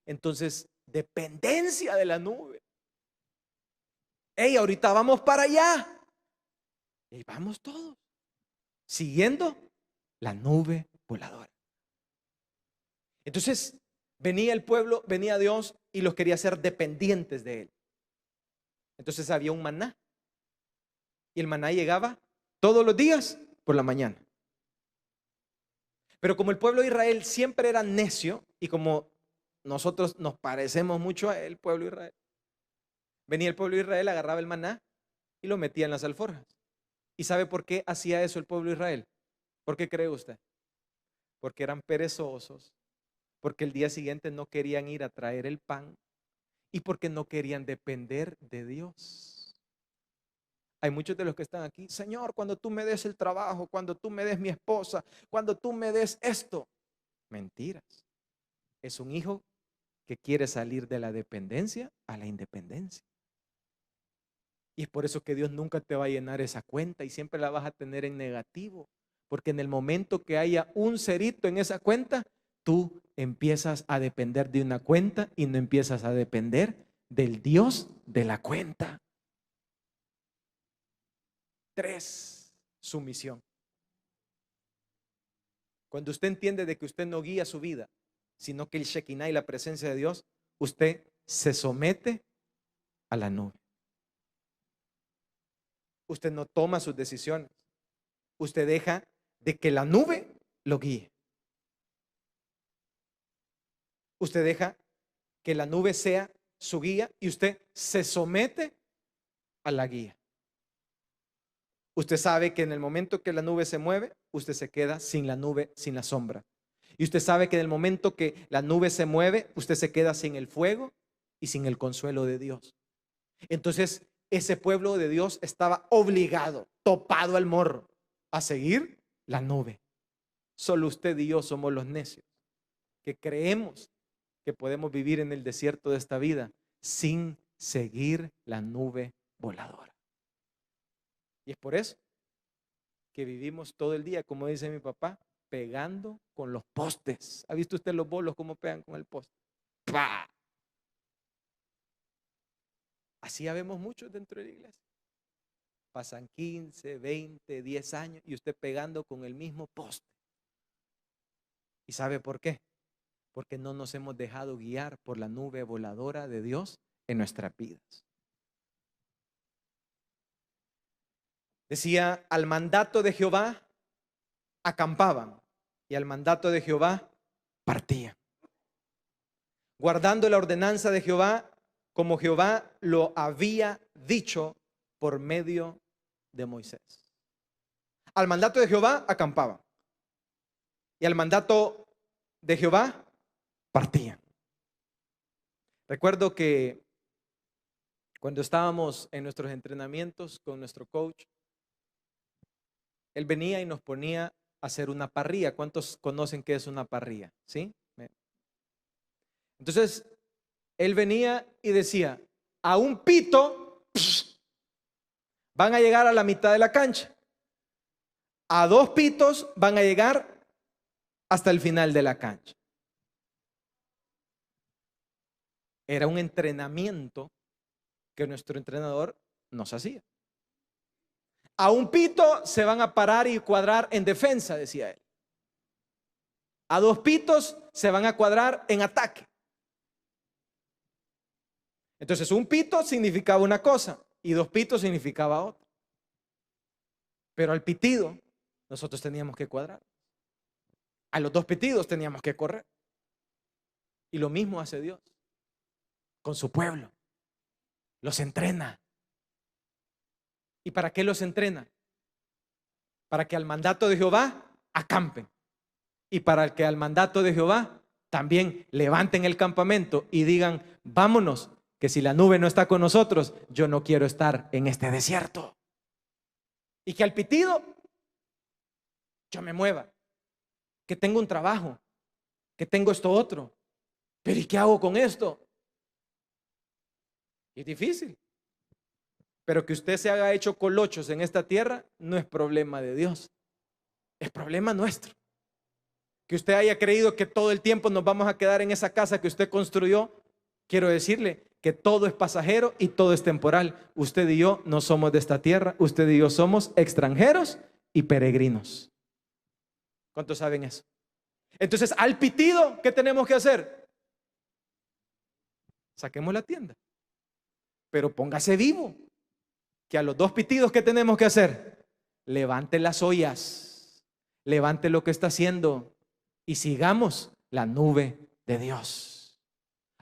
Entonces, dependencia de la nube. ¡Ey! Ahorita vamos para allá. Y vamos todos, siguiendo la nube voladora. Entonces, venía el pueblo, venía Dios y los quería hacer dependientes de él. Entonces había un maná. Y el maná llegaba todos los días por la mañana. Pero como el pueblo de Israel siempre era necio, y como nosotros nos parecemos mucho a el pueblo de Israel, venía el pueblo de Israel, agarraba el maná y lo metía en las alforjas. ¿Y sabe por qué hacía eso el pueblo de Israel? ¿Por qué cree usted? Porque eran perezosos, porque el día siguiente no querían ir a traer el pan y porque no querían depender de Dios. Hay muchos de los que están aquí: Señor, cuando tú me des el trabajo, cuando tú me des mi esposa, cuando tú me des esto. Mentiras. Es un hijo que quiere salir de la dependencia a la independencia. Y es por eso que Dios nunca te va a llenar esa cuenta y siempre la vas a tener en negativo. Porque en el momento que haya un cerito en esa cuenta, tú empiezas a depender de una cuenta y no empiezas a depender del Dios de la cuenta. 3, sumisión. Cuando usted entiende de que usted no guía su vida, sino que el Shekinah y la presencia de Dios, usted se somete a la nube. Usted no toma sus decisiones. Usted deja de que la nube lo guíe. Usted deja que la nube sea su guía y usted se somete a la guía. Usted sabe que en el momento que la nube se mueve, usted se queda sin la nube, sin la sombra. Y usted sabe que en el momento que la nube se mueve, usted se queda sin el fuego y sin el consuelo de Dios. Entonces, ese pueblo de Dios estaba obligado, topado al morro, a seguir la nube. Solo usted y yo somos los necios que creemos que podemos vivir en el desierto de esta vida sin seguir la nube voladora. Y es por eso que vivimos todo el día, como dice mi papá, pegando con los postes. ¿Ha visto usted los bolos cómo pegan con el poste? ¡Pah! Así ya vemos muchos dentro de la iglesia. Pasan 15, 20, 10 años y usted pegando con el mismo poste. ¿Y sabe por qué? Porque no nos hemos dejado guiar por la nube voladora de Dios en nuestras vidas. Decía: al mandato de Jehová acampaban y al mandato de Jehová partían, guardando la ordenanza de Jehová como Jehová lo había dicho por medio de Moisés. Al mandato de Jehová acampaban y al mandato de Jehová partían. Recuerdo que cuando estábamos en nuestros entrenamientos con nuestro coach, él venía y nos ponía a hacer una parrilla. ¿Cuántos conocen qué es una parrilla? ¿Sí? Entonces, él venía y decía: a un pito van a llegar a la mitad de la cancha. A 2 pitos van a llegar hasta el final de la cancha. Era un entrenamiento que nuestro entrenador nos hacía. A un pito se van a parar y cuadrar en defensa, decía él. A 2 pitos se van a cuadrar en ataque. Entonces, un pito significaba una cosa y 2 pitos significaba otra. Pero al pitido nosotros teníamos que cuadrar. A los 2 pitidos teníamos que correr. Y lo mismo hace Dios con su pueblo. Los entrena. ¿Y para qué los entrena? Para que al mandato de Jehová acampen. Y para que al mandato de Jehová también levanten el campamento y digan: vámonos, que si la nube no está con nosotros, yo no quiero estar en este desierto. Y que al pitido yo me mueva, que tengo un trabajo, que tengo esto otro. Pero ¿y qué hago con esto? Es difícil. Pero que usted se haga hecho colochos en esta tierra no es problema de Dios, es problema nuestro. Que usted haya creído que todo el tiempo nos vamos a quedar en esa casa que usted construyó, quiero decirle que todo es pasajero y todo es temporal. Usted y yo no somos de esta tierra, usted y yo somos extranjeros y peregrinos. ¿Cuántos saben eso? Entonces, al pitido, ¿qué tenemos que hacer? saquemos la tienda. Pero póngase vivo, que a los 2 pitidos, ¿qué tenemos que hacer? Levante las ollas, levante lo que está haciendo y sigamos la nube de Dios.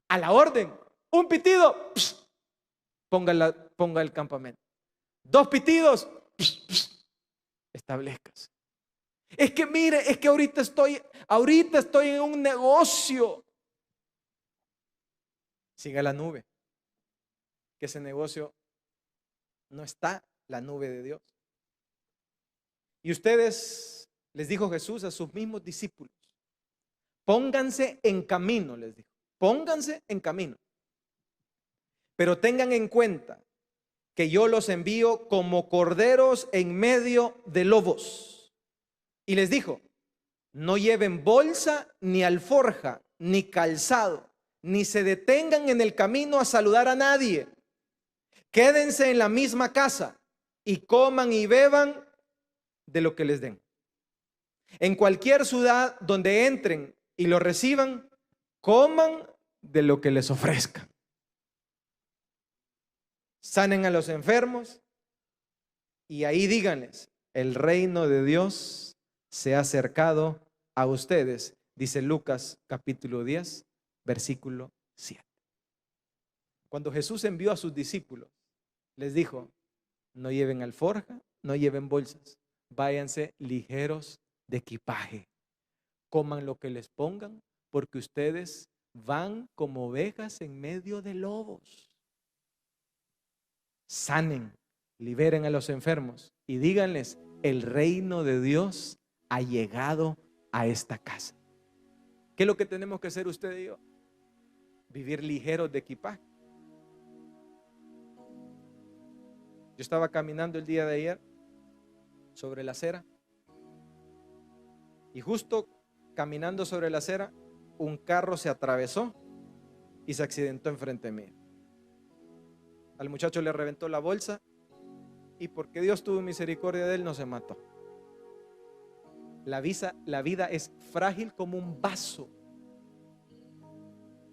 A la orden, 1 pitido, ponga el campamento. 2 pitidos, establezcase. Es que mire, es que ahorita estoy en un negocio. Siga la nube, que ese negocio no está la nube de Dios. Y ustedes, les dijo Jesús a sus mismos discípulos, pónganse en camino, les dijo, pónganse en camino. Pero tengan en cuenta que yo los envío como corderos en medio de lobos. Y les dijo, no lleven bolsa, ni alforja, ni calzado, ni se detengan en el camino a saludar a nadie. Quédense en la misma casa y coman y beban de lo que les den. En cualquier ciudad donde entren y lo reciban, coman de lo que les ofrezcan. Sanen a los enfermos y ahí díganles, el reino de Dios se ha acercado a ustedes, dice Lucas capítulo 10, versículo 7. Cuando Jesús envió a sus discípulos, les dijo, no lleven alforja, no lleven bolsas, váyanse ligeros de equipaje, coman lo que les pongan, porque ustedes van como ovejas en medio de lobos. Sanen, liberen a los enfermos y díganles, el reino de Dios ha llegado a esta casa. ¿Qué es lo que tenemos que hacer usted y yo? Vivir ligeros de equipaje. Yo estaba caminando el día de ayer sobre la acera y justo caminando sobre la acera un carro se atravesó y se accidentó enfrente mío. Al muchacho le reventó la bolsa y porque Dios tuvo misericordia de él no se mató. La vida es frágil como un vaso.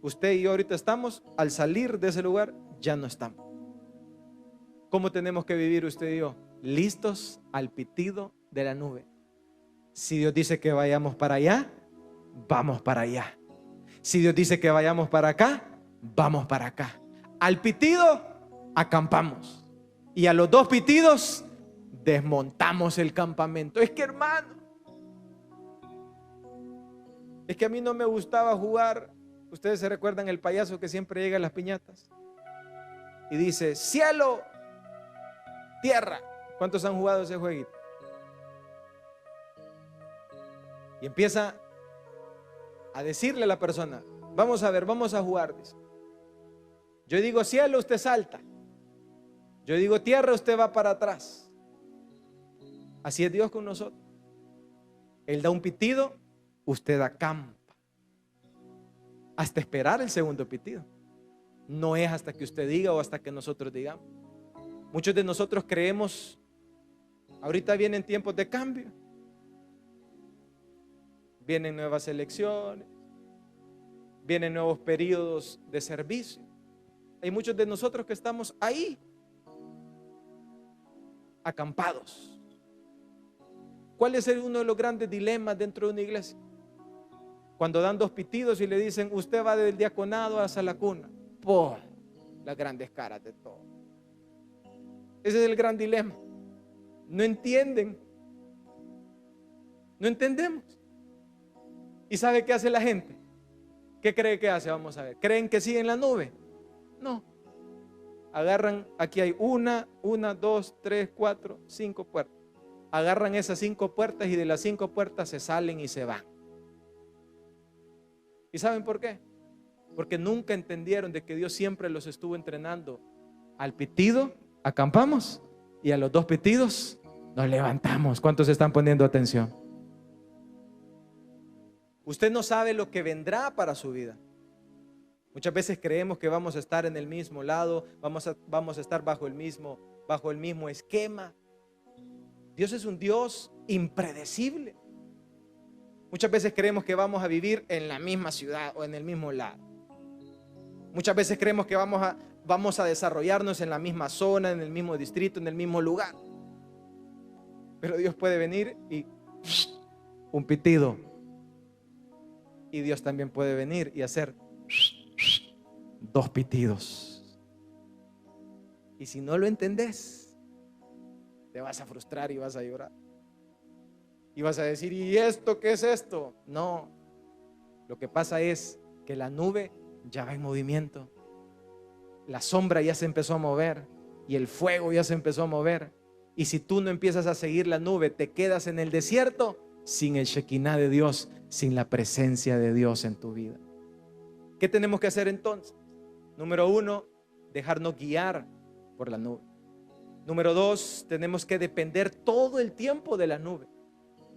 Usted y yo ahorita estamos, al salir de ese lugar ya no estamos. ¿Cómo tenemos que vivir usted y yo? Listos al pitido de la nube. Si Dios dice que vayamos para allá, vamos para allá. Si Dios dice que vayamos para acá, vamos para acá. Al pitido, acampamos. Y a los 2 pitidos, desmontamos el campamento. Es que, hermano, es que a mí no me gustaba jugar. Ustedes se recuerdan el payaso que siempre llega a las piñatas y dice, cielo, tierra. ¿Cuántos han jugado ese jueguito? Y empieza a decirle a la persona, vamos a ver, vamos a jugar, dice. Yo digo cielo, usted salta. Yo digo tierra, usted va para atrás. Así es Dios con nosotros. Él da un pitido, usted acampa. Hasta esperar el segundo pitido. No es hasta que usted diga o hasta que nosotros digamos. Muchos de nosotros creemos, ahorita vienen tiempos de cambio. Vienen nuevas elecciones, vienen nuevos periodos de servicio. Hay muchos de nosotros que estamos ahí, acampados. ¿Cuál es uno de los grandes dilemas dentro de una iglesia? Cuando dan 2 pitidos y le dicen, usted va del diaconado hasta la cuna. ¡Pum! Las grandes caras de todo. Ese es el gran dilema. No entienden. No entendemos. ¿Y sabe qué hace la gente? ¿Qué cree que hace? Vamos a ver. ¿Creen que sigue en la nube? No. Agarran, aquí hay 1, 2, 3, 4, 5 puertas. Agarran esas 5 puertas y de las 5 puertas se salen y se van. ¿Y saben por qué? Porque nunca entendieron de que Dios siempre los estuvo entrenando. Al pitido, acampamos, y a los 2 pitidos, nos levantamos. ¿Cuántos están poniendo atención? Usted no sabe lo que vendrá para su vida. Muchas veces creemos que vamos a estar en el mismo lado, vamos a estar bajo el mismo esquema. Dios es un Dios impredecible. Muchas veces creemos que vamos a vivir en la misma ciudad o en el mismo lado. Muchas veces creemos que vamos a desarrollarnos en la misma zona, en el mismo distrito, en el mismo lugar. Pero Dios puede venir y un pitido. Y Dios también puede venir y hacer 2 pitidos. Y si no lo entendés, te vas a frustrar y vas a llorar. Y vas a decir, ¿y esto qué es esto? No, lo que pasa es que la nube ya va en movimiento. La sombra ya se empezó a mover y el fuego ya se empezó a mover. Y si tú no empiezas a seguir la nube, te quedas en el desierto sin el Shekinah de Dios, sin la presencia de Dios en tu vida. ¿Qué tenemos que hacer entonces? Número 1, dejarnos guiar por la nube. Número 2, tenemos que depender todo el tiempo de la nube.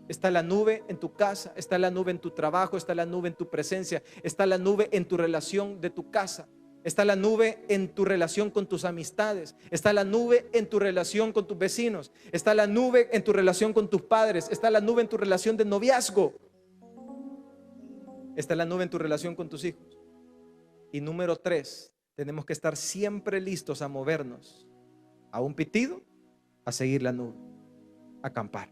Está la nube en tu casa, está la nube en tu trabajo, está la nube en tu presencia, está la nube en tu relación de tu casa, está la nube en tu relación con tus amistades, está la nube en tu relación con tus vecinos, está la nube en tu relación con tus padres, está la nube en tu relación de noviazgo, está la nube en tu relación con tus hijos. Y número 3, tenemos que estar siempre listos a movernos a un pitido, a seguir la nube, a acampar.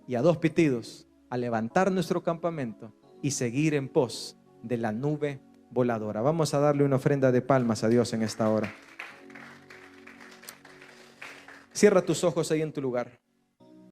Y a 2 pitidos, a levantar nuestro campamento y seguir en pos de la nube voladora. Vamos a darle una ofrenda de palmas a Dios en esta hora. Cierra tus ojos ahí en tu lugar.